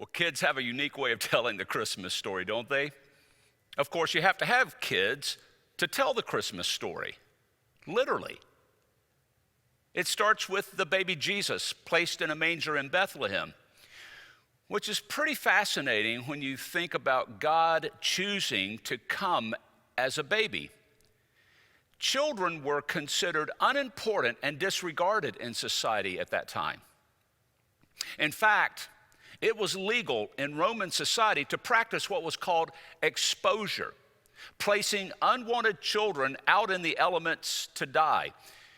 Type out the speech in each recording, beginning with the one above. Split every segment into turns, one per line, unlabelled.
Well, kids have a unique way of telling the Christmas story, don't they? Of course, you have to have kids to tell the Christmas story, literally. It starts with the baby Jesus placed in a manger in Bethlehem, which is pretty fascinating when you think about God choosing to come as a baby. Children were considered unimportant and disregarded in society at that time. In fact, it was legal in Roman society to practice what was called exposure, placing unwanted children out in the elements to die.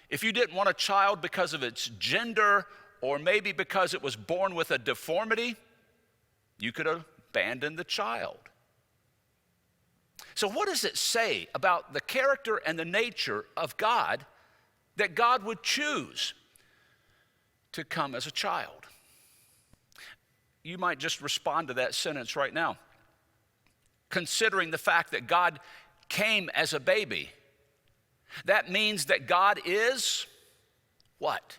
If you didn't want a child because of its gender or maybe because it was born with a deformity, you could abandon the child. So what does it say about the character and the nature of God that God would choose to come as a child? You might just respond to that sentence right now. Considering the fact that God came as a baby, that means that God is what?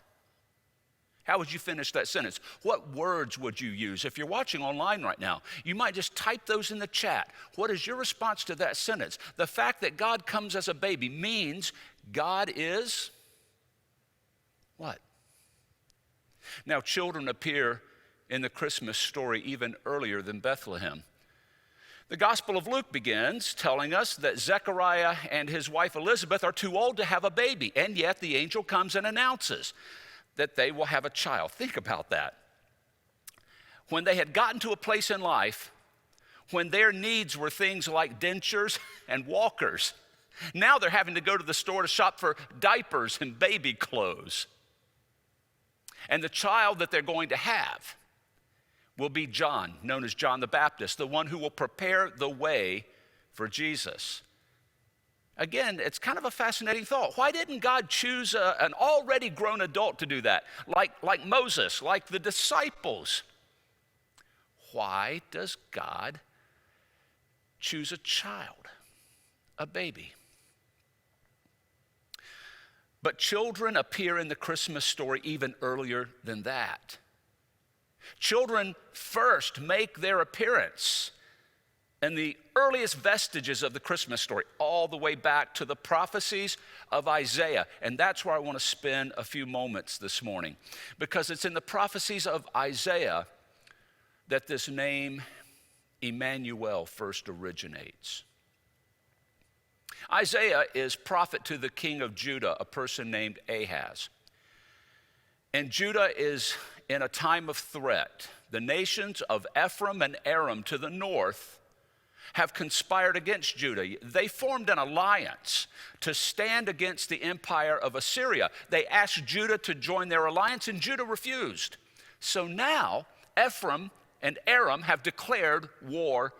How would you finish that sentence? What words would you use? If you're watching online right now, you might just type those in the chat. What is your response to that sentence? The fact that God comes as a baby means God is what? Now, children appear in the Christmas story even earlier than Bethlehem. The Gospel of Luke begins telling us that Zechariah and his wife Elizabeth are too old to have a baby, and yet the angel comes and announces that they will have a child. Think about that. When they had gotten to a place in life when their needs were things like dentures and walkers, now they're having to go to the store to shop for diapers and baby clothes. And the child that they're going to have will be John, known as John the Baptist, the one who will prepare the way for Jesus. Again, it's kind of a fascinating thought. Why didn't God choose an already grown adult to do that, like Moses, like the disciples? Why does God choose a child, a baby? But children appear in the Christmas story even earlier than that. Children first make their appearance in the earliest vestiges of the Christmas story, all the way back to the prophecies of Isaiah. And that's where I want to spend a few moments this morning, because it's in the prophecies of Isaiah that this name Emmanuel first originates. Isaiah is prophet to the king of Judah, a person named Ahaz. And Judah is in a time of threat. The nations of Ephraim and Aram to the north have conspired against Judah. They formed an alliance to stand against the empire of Assyria. They asked Judah to join their alliance, and Judah refused. So now Ephraim and Aram have declared war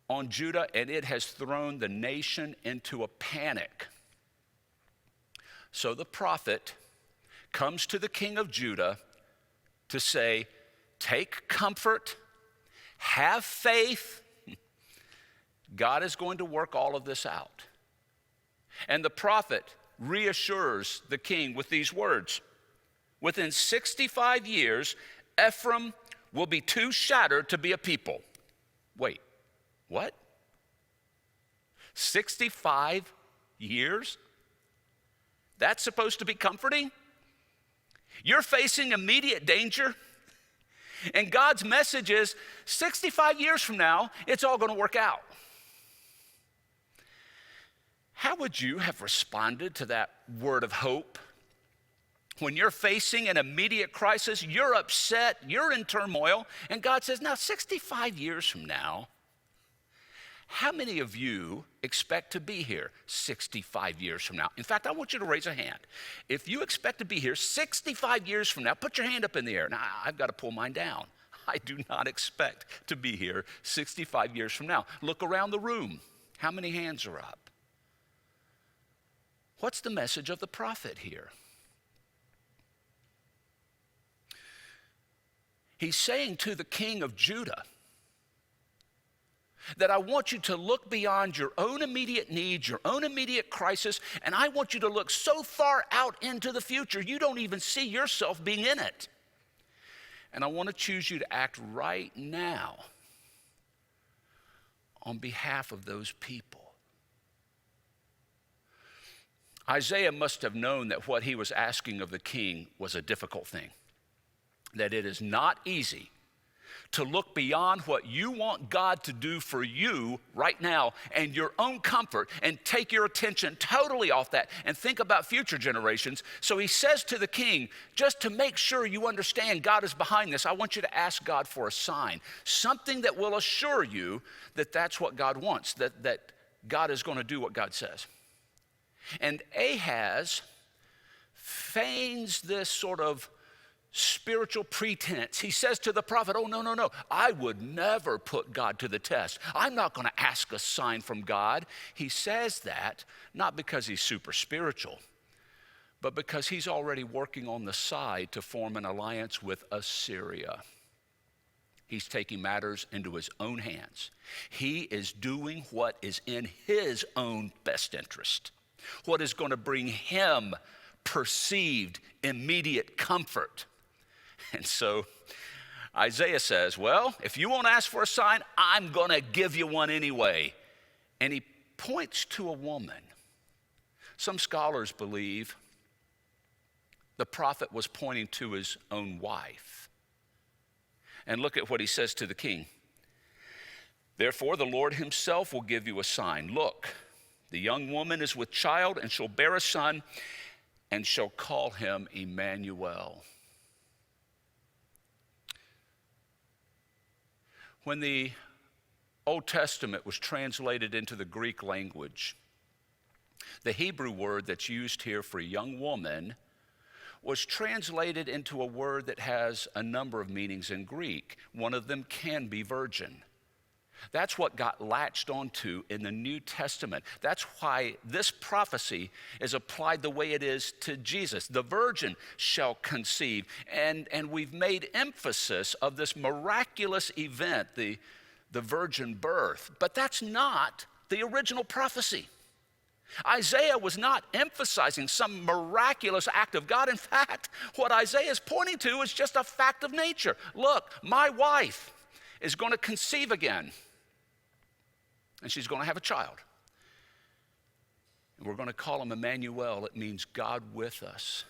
on Judah, and it has thrown the nation into a panic. So the prophet comes to the king of Judah to say, take comfort, have faith. God is going to work all of this out. And the prophet reassures the king with these words. Within 65 years, Ephraim will be too shattered to be a people. Wait, what? 65 years? That's supposed to be comforting? You're facing immediate danger, and God's message is 65 years from now, it's all going to work out. How would you have responded to that word of hope? When you're facing an immediate crisis, you're upset, you're in turmoil, and God says, now 65 years from now, how many of you expect to be here 65 years from now? In fact, I want you to raise a hand. If you expect to be here 65 years from now, put your hand up in the air. Now, I've got to pull mine down. I do not expect to be here 65 years from now. Look around the room. How many hands are up? What's the message of the prophet here? He's saying to the king of Judah that I want you to look beyond your own immediate needs, your own immediate crisis, and I want you to look so far out into the future you don't even see yourself being in it. And I want to choose you to act right now on behalf of those people. Isaiah must have known that what he was asking of the king was a difficult thing, that it is not easy to look beyond what you want God to do for you right now and your own comfort and take your attention totally off that and think about future generations. So he says to the king, just to make sure you understand God is behind this, I want you to ask God for a sign, something that will assure you that that's what God wants, that God is going to do what God says. And Ahaz feigns this sort of spiritual pretense. He says to the prophet, oh, no, I would never put God to the test. I'm not going to ask a sign from God. He says that not because he's super spiritual, but because he's already working on the side to form an alliance with Assyria. He's taking matters into his own hands. He is doing what is in his own best interest, what is going to bring him perceived immediate comfort. And so Isaiah says, well, if you won't ask for a sign, I'm going to give you one anyway. And he points to a woman. Some scholars believe the prophet was pointing to his own wife. And look at what he says to the king. Therefore, the Lord himself will give you a sign. Look, the young woman is with child and shall bear a son and shall call him Emmanuel. When the Old Testament was translated into the Greek language, the Hebrew word that's used here for a young woman was translated into a word that has a number of meanings in Greek. One of them can be virgin. That's what got latched onto in the New Testament. That's why this prophecy is applied the way it is to Jesus. The virgin shall conceive. And we've made emphasis of this miraculous event, the virgin birth. But that's not the original prophecy. Isaiah was not emphasizing some miraculous act of God. In fact, what Isaiah is pointing to is just a fact of nature. Look, my wife is going to conceive again. And she's going to have a child. And we're going to call him Emmanuel. It means God with us.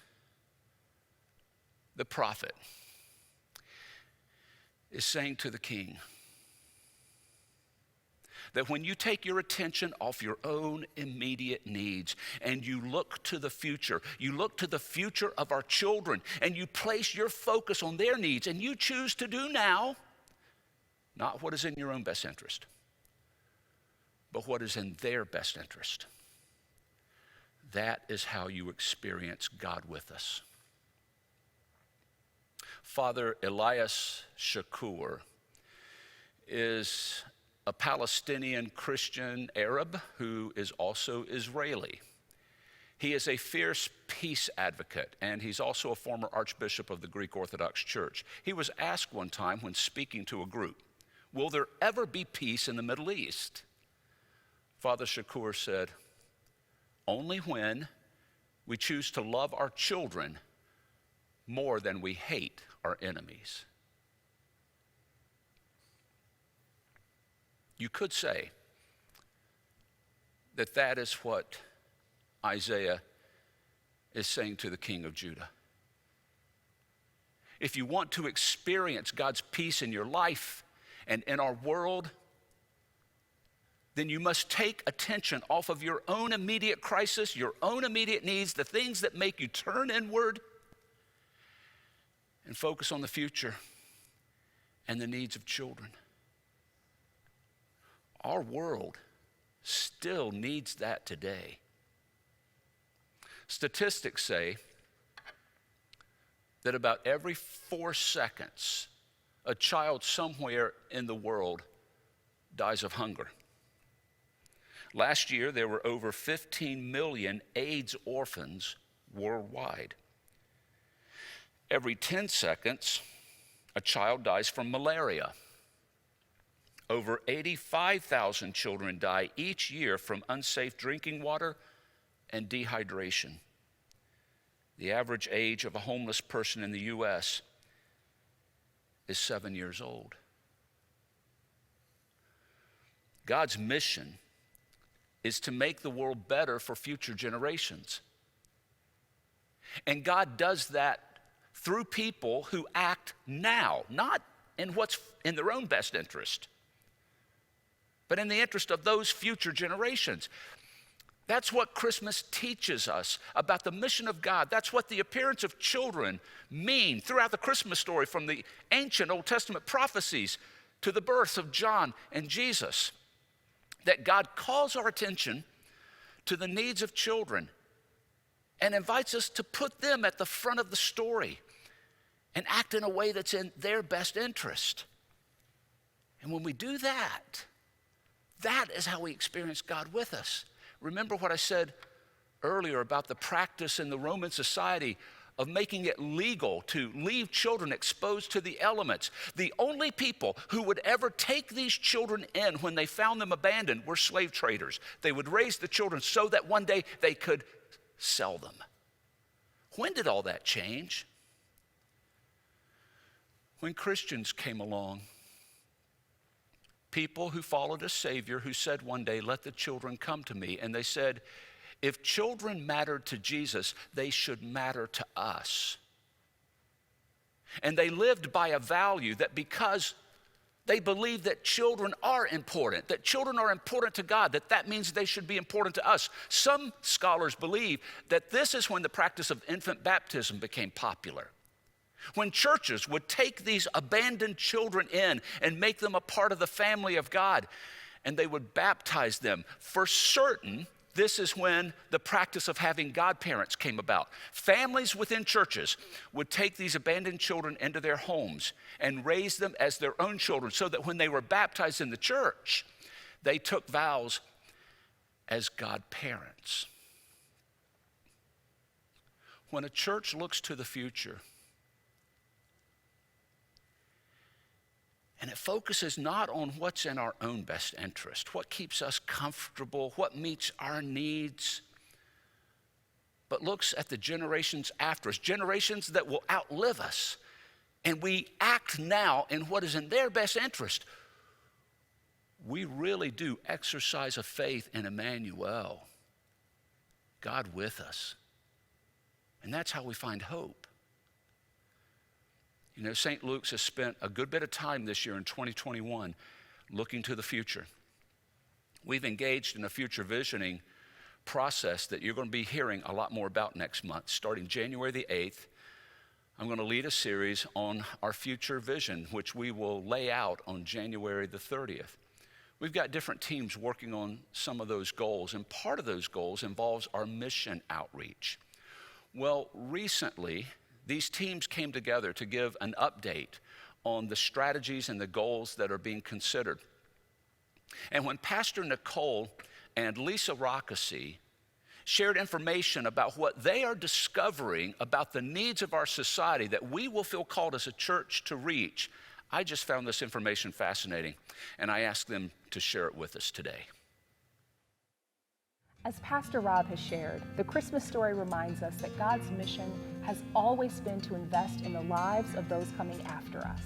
The prophet is saying to the king that when you take your attention off your own immediate needs and you look to the future, you look to the future of our children and you place your focus on their needs and you choose to do now, not what is in your own best interest, but what is in their best interest. That is how you experience God with us. Father Elias Shakur is a Palestinian Christian Arab who is also Israeli. He is a fierce peace advocate, and he's also a former archbishop of the Greek Orthodox Church. He was asked one time when speaking to a group, will there ever be peace in the Middle East? Father Shakur said, only when we choose to love our children more than we hate our enemies. You could say that that is what Isaiah is saying to the king of Judah. If you want to experience God's peace in your life and in our world, then you must take attention off of your own immediate crisis, your own immediate needs, the things that make you turn inward, and focus on the future and the needs of children. Our world still needs that today. Statistics say that about every 4 seconds, a child somewhere in the world dies of hunger. Last year, there were over 15 million AIDS orphans worldwide. Every 10 seconds, a child dies from malaria. Over 85,000 children die each year from unsafe drinking water and dehydration. The average age of a homeless person in the U.S. is 7 years old. God's mission is to make the world better for future generations. And God does that through people who act now, not in what's in their own best interest, but in the interest of those future generations. That's what Christmas teaches us about the mission of God. That's what the appearance of children mean throughout the Christmas story, from the ancient Old Testament prophecies to the birth of John and Jesus. That God calls our attention to the needs of children and invites us to put them at the front of the story and act in a way that's in their best interest. And when we do that, that is how we experience God with us. Remember what I said earlier about the practice in the Roman society of making it legal to leave children exposed to the elements. The only people who would ever take these children in when they found them abandoned were slave traders. They would raise the children so that one day they could sell them. When did all that change? When Christians came along. People who followed a Savior who said one day, "Let the children come to me." And they said, if children mattered to Jesus, they should matter to us. And they lived by a value that because they believed that children are important to God, that means they should be important to us. Some scholars believe that this is when the practice of infant baptism became popular. When churches would take these abandoned children in and make them a part of the family of God, and they would baptize them. For certain, this is when the practice of having godparents came about. Families within churches would take these abandoned children into their homes and raise them as their own children, so that when they were baptized in the church, they took vows as godparents. When a church looks to the future, and it focuses not on what's in our own best interest, what keeps us comfortable, what meets our needs, but looks at the generations after us, generations that will outlive us, and we act now in what is in their best interest, we really do exercise a faith in Emmanuel, God with us. And that's how we find hope. You know, St. Luke's has spent a good bit of time this year in 2021 looking to the future. We've engaged in a future visioning process that you're going to be hearing a lot more about next month. Starting January the 8th, I'm going to lead a series on our future vision, which we will lay out on January the 30th. We've got different teams working on some of those goals, and part of those goals involves our mission outreach. Well, recently, these teams came together to give an update on the strategies and the goals that are being considered. And when Pastor Nicole and Lisa Rockesy shared information about what they are discovering about the needs of our society that we will feel called as a church to reach, I just found this information fascinating, and I asked them to share it with us today.
As Pastor Rob has shared, the Christmas story reminds us that God's mission has always been to invest in the lives of those coming after us.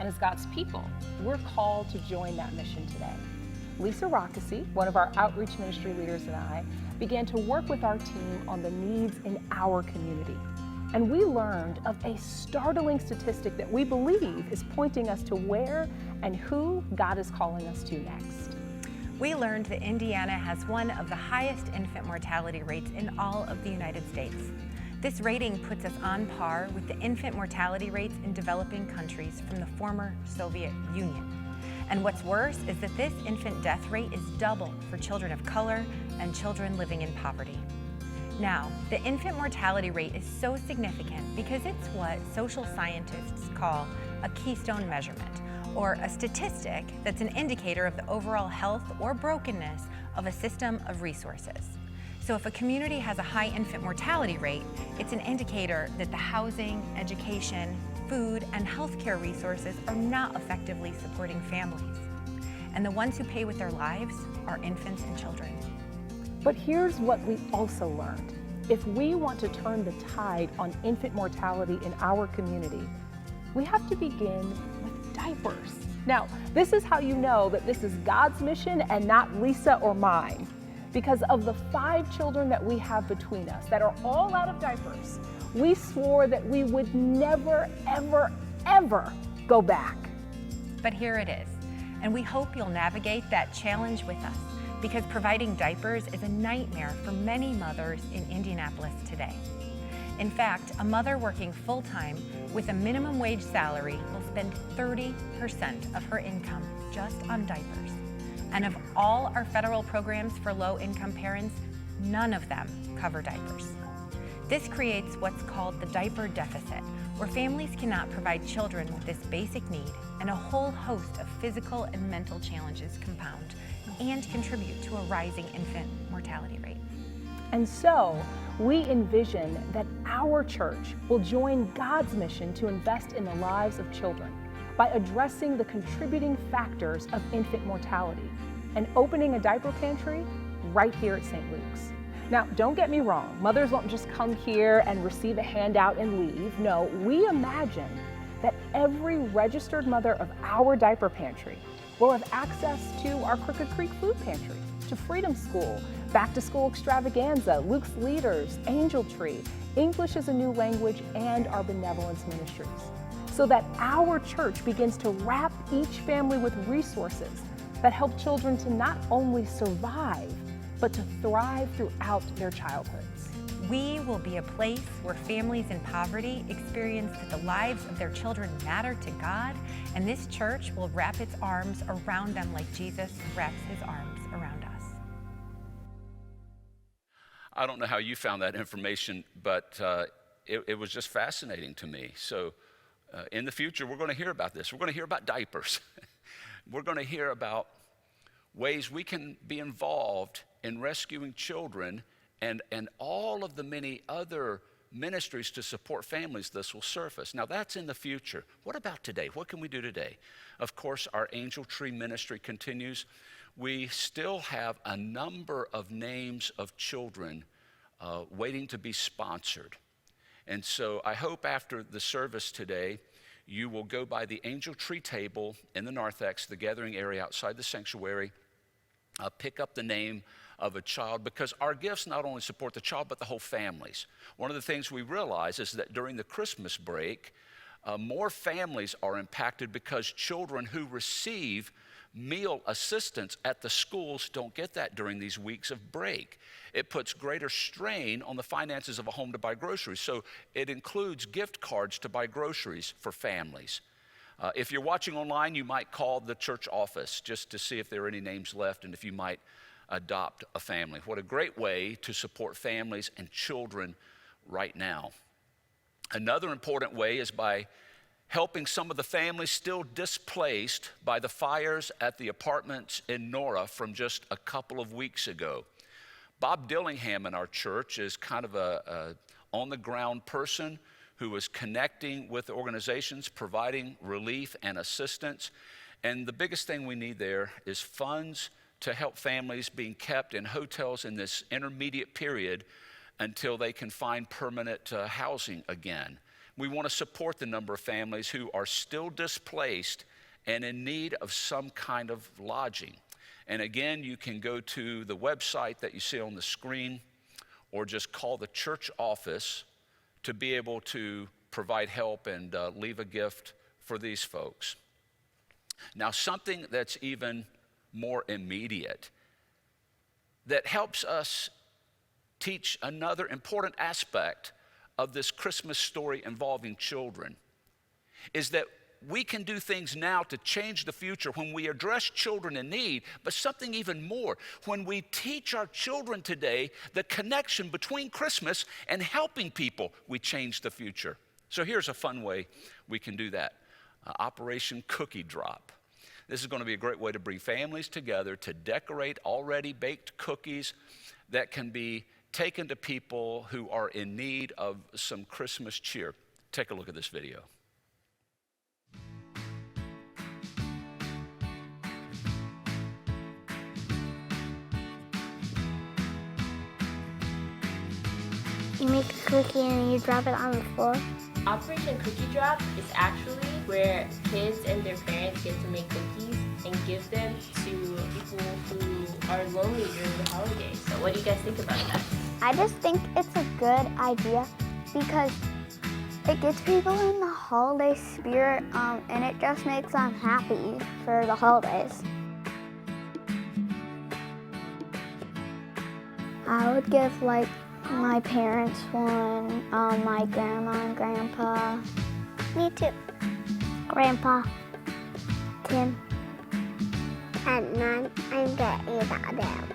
And as God's people, we're called to join that mission today. Lisa Rockesy, one of our outreach ministry leaders, and I began to work with our team on the needs in our community. And we learned of a startling statistic that we believe is pointing us to where and who God is calling us to next.
We learned that Indiana has one of the highest infant mortality rates in all of the United States. This rating puts us on par with the infant mortality rates in developing countries from the former Soviet Union. And what's worse is that this infant death rate is double for children of color and children living in poverty. Now, the infant mortality rate is so significant because it's what social scientists call a keystone measurement, or a statistic that's an indicator of the overall health or brokenness of a system of resources. So if a community has a high infant mortality rate, it's an indicator that the housing, education, food, and healthcare resources are not effectively supporting families. And the ones who pay with their lives are infants and children.
But here's what we also learned. If we want to turn the tide on infant mortality in our community, we have to begin with diapers. Now, this is how you know that this is God's mission and not Lisa or mine. Because of the 5 children that we have between us that are all out of diapers, we swore that we would never, ever, ever go back.
But here it is, and we hope you'll navigate that challenge with us, because providing diapers is a nightmare for many mothers in Indianapolis today. In fact, a mother working full-time with a minimum wage salary will spend 30% of her income just on diapers. And of all our federal programs for low-income parents, none of them cover diapers. This creates what's called the diaper deficit, where families cannot provide children with this basic need, and a whole host of physical and mental challenges compound and contribute to a rising infant mortality rate.
And so, we envision that our church will join God's mission to invest in the lives of children by addressing the contributing factors of infant mortality and opening a diaper pantry right here at St. Luke's. Now, don't get me wrong, mothers won't just come here and receive a handout and leave. No, we imagine that every registered mother of our diaper pantry will have access to our Crooked Creek Food Pantry, to Freedom School, Back to School Extravaganza, Luke's Leaders, Angel Tree, English as a New Language, and our benevolence ministries, so that our church begins to wrap each family with resources that help children to not only survive, but to thrive throughout their childhoods.
We will be a place where families in poverty experience that the lives of their children matter to God, and this church will wrap its arms around them like Jesus wraps his arms around us.
I don't know how you found that information, but it was just fascinating to me. So in the future, we're going to hear about this. We're going to hear about diapers. We're going to hear about ways we can be involved in rescuing children and all of the many other ministries to support families. This will surface. Now, that's in the future. What about today? What can we do today? Of course, our Angel Tree ministry continues. We still have a number of names of children waiting to be sponsored. And so I hope after the service today, you will go by the Angel Tree table in the narthex, the gathering area outside the sanctuary, pick up the name of a child, because our gifts not only support the child, but the whole families. One of the things we realize is that during the Christmas break, more families are impacted because children who receive meal assistance at the schools don't get that during these weeks of break. It puts greater strain on the finances of a home to buy groceries. So it includes gift cards to buy groceries for families. If you're watching online, you might call the church office just to see if there are any names left and if you might adopt a family. What a great way to support families and children right now. Another important way is by helping some of the families still displaced by the fires at the apartments in Nora from just a couple of weeks ago. Bob Dillingham in our church is kind of a on-the-ground person who is connecting with organizations, providing relief and assistance. And the biggest thing we need there is funds to help families being kept in hotels in this intermediate period until they can find permanent housing again. We want to support the number of families who are still displaced and in need of some kind of lodging. And again, you can go to the website that you see on the screen or just call the church office to be able to provide help and leave a gift for these folks. Now, something that's even more immediate that helps us teach another important aspect of this Christmas story involving children is that we can do things now to change the future when we address children in need, but something even more, when we teach our children today the connection between Christmas and helping people, we change the future. So here's a fun way we can do that. Operation Cookie Drop. This is going to be a great way to bring families together to decorate already baked cookies that can be taken to people who are in need of some Christmas cheer. Take a look at this video.
You make a cookie and you drop it on the floor. Operation Cookie Drop is actually where kids and their parents get to make cookies and give them to people who are lonely during the holidays. So what do you guys think about that?
I just think it's a good idea because it gets people in the holiday spirit, and it just makes them happy for the holidays. I would give my parents one, my grandma and grandpa. Me too. Grandpa. Tim. And then I'm getting them.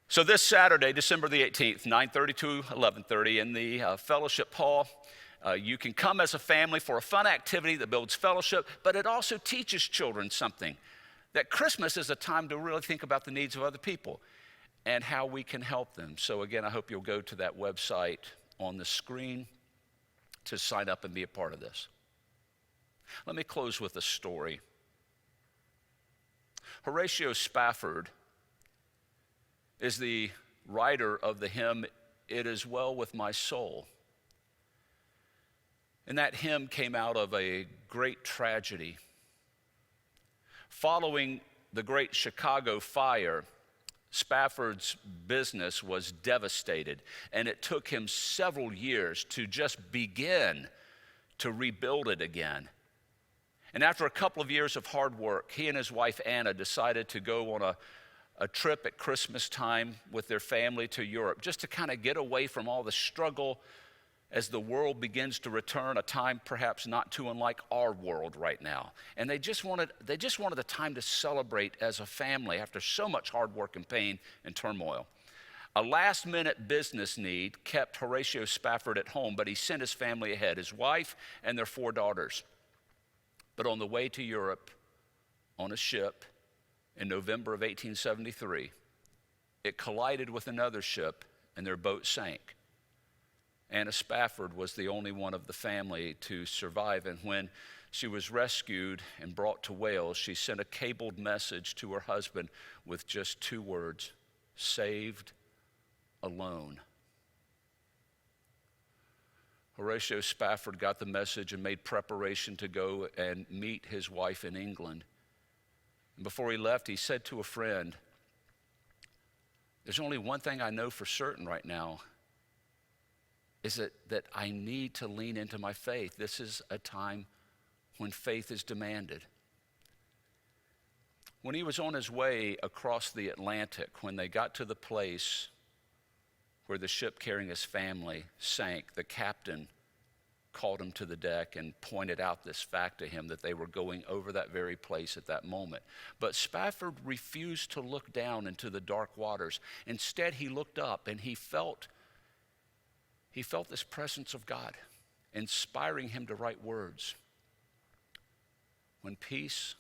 So this Saturday, December the 18th, 9:30 to 11:30 in the fellowship hall, you can come as a family for a fun activity that builds fellowship, but it also teaches children something, that Christmas is a time to really think about the needs of other people and how we can help them. So again, I hope you'll go to that website on the screen to sign up and be a part of this. Let me close with a story. Horatio Spafford is the writer of the hymn, "It Is Well With My Soul." And that hymn came out of a great tragedy. Following the great Chicago fire, Spafford's business was devastated, and it took him several years to just begin to rebuild it again. And after a couple of years of hard work, he and his wife Anna decided to go on a trip at Christmas time with their family to Europe, just to kind of get away from all the struggle as the world begins to return, a time perhaps not too unlike our world right now. And they just wanted a time to celebrate as a family after so much hard work and pain and turmoil. A last-minute business need kept Horatio Spafford at home, but he sent his family ahead, his wife and their 4 daughters. But on the way to Europe, on a ship, in November of 1873, it collided with another ship and their boat sank. Anna Spafford was the only one of the family to survive, and when she was rescued and brought to Wales, she sent a cabled message to her husband with just 2 words: "Saved alone." Horatio Spafford got the message and made preparation to go and meet his wife in England. And before he left, he said to a friend, "There's only one thing I know for certain right now, is that I need to lean into my faith. This is a time when faith is demanded." When he was on his way across the Atlantic, when they got to the place where the ship carrying his family sank, the captain called him to the deck and pointed out this fact to him, that they were going over that very place at that moment. But Spafford refused to look down into the dark waters. Instead, he looked up and he felt this presence of God inspiring him to write words. "When peace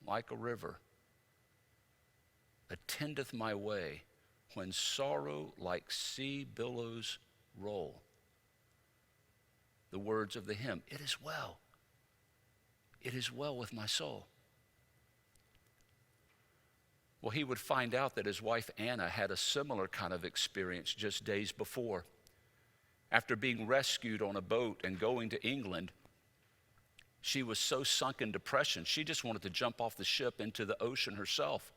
like a river attendeth my way, when sorrow like sea billows roll." The words of the hymn, "It is well. It is well with my soul." Well, he would find out that his wife Anna had a similar kind of experience just days before. After being rescued on a boat and going to England, she was so sunk in depression, she just wanted to jump off the ship into the ocean herself.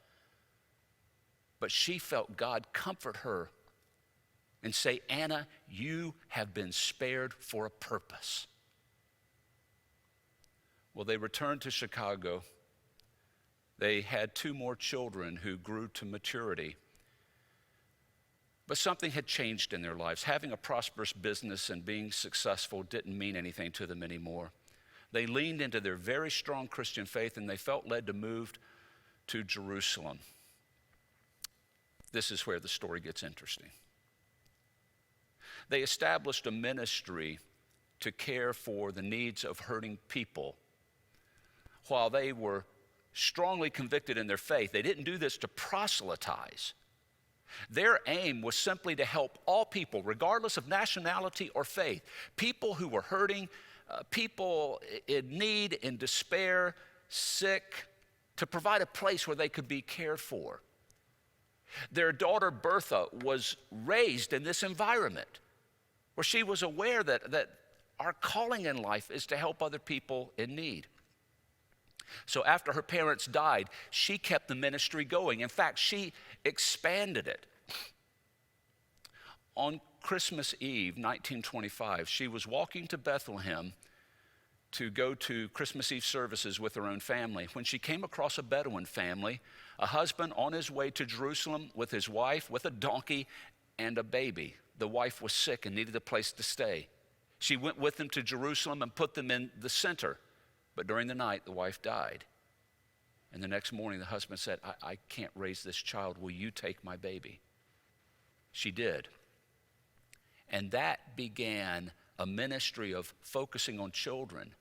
But she felt God comfort her and say, "Anna, you have been spared for a purpose." Well, they returned to Chicago. They had 2 more children who grew to maturity. But something had changed in their lives. Having a prosperous business and being successful didn't mean anything to them anymore. They leaned into their very strong Christian faith, and they felt led to move to Jerusalem. This is where the story gets interesting. They established a ministry to care for the needs of hurting people. While they were strongly convicted in their faith, they didn't do this to proselytize. Their aim was simply to help all people, regardless of nationality or faith, people who were hurting, people in need, in despair, sick, to provide a place where they could be cared for. Their daughter Bertha was raised in this environment where she was aware that our calling in life is to help other people in need. So after her parents died, she kept the ministry going. In fact, she expanded it. On Christmas Eve, 1925, she was walking to Bethlehem to go to Christmas Eve services with her own family when she came across a Bedouin family, a husband on his way to Jerusalem with his wife, with a donkey and a baby. The wife was sick and needed a place to stay. She went with them to Jerusalem and put them in the center. But during the night, the wife died. And the next morning, the husband said, I can't raise this child. Will you take my baby? She did. And that began a ministry of focusing on children.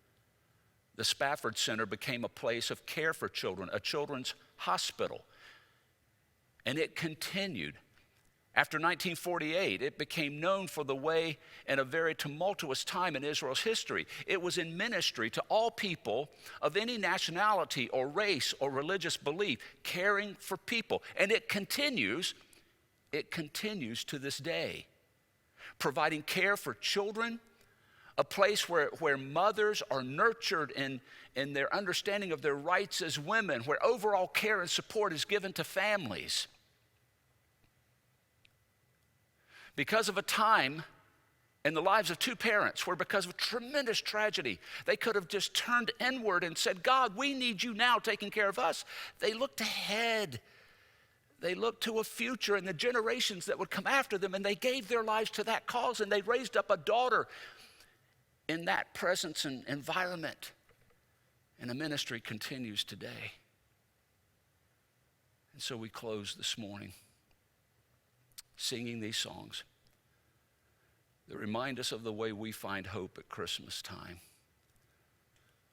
The Spafford Center became a place of care for children, a children's hospital. And it continued. After 1948, it became known for the way in a very tumultuous time in Israel's history. It was in ministry to all people of any nationality or race or religious belief, caring for people. And it continues to this day, providing care for children, a place where mothers are nurtured in their understanding of their rights as women, where overall care and support is given to families. Because of a time in the lives of two parents where, because of tremendous tragedy, they could have just turned inward and said, God, we need you now taking care of us. They looked ahead. They looked to a future and the generations that would come after them, and they gave their lives to that cause, and they raised up a daughter in that presence and environment. And the ministry continues today. And so we close this morning singing these songs that remind us of the way we find hope at Christmas time,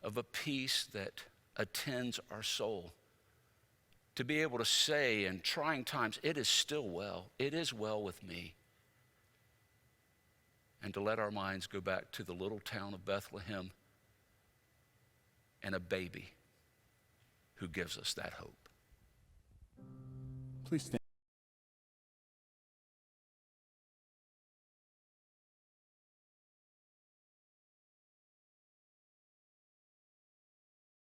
of a peace that attends our soul, to be able to say in trying times, it is still well, it is well with me, and to let our minds go back to the little town of Bethlehem and a baby who gives us that hope.
Please stand.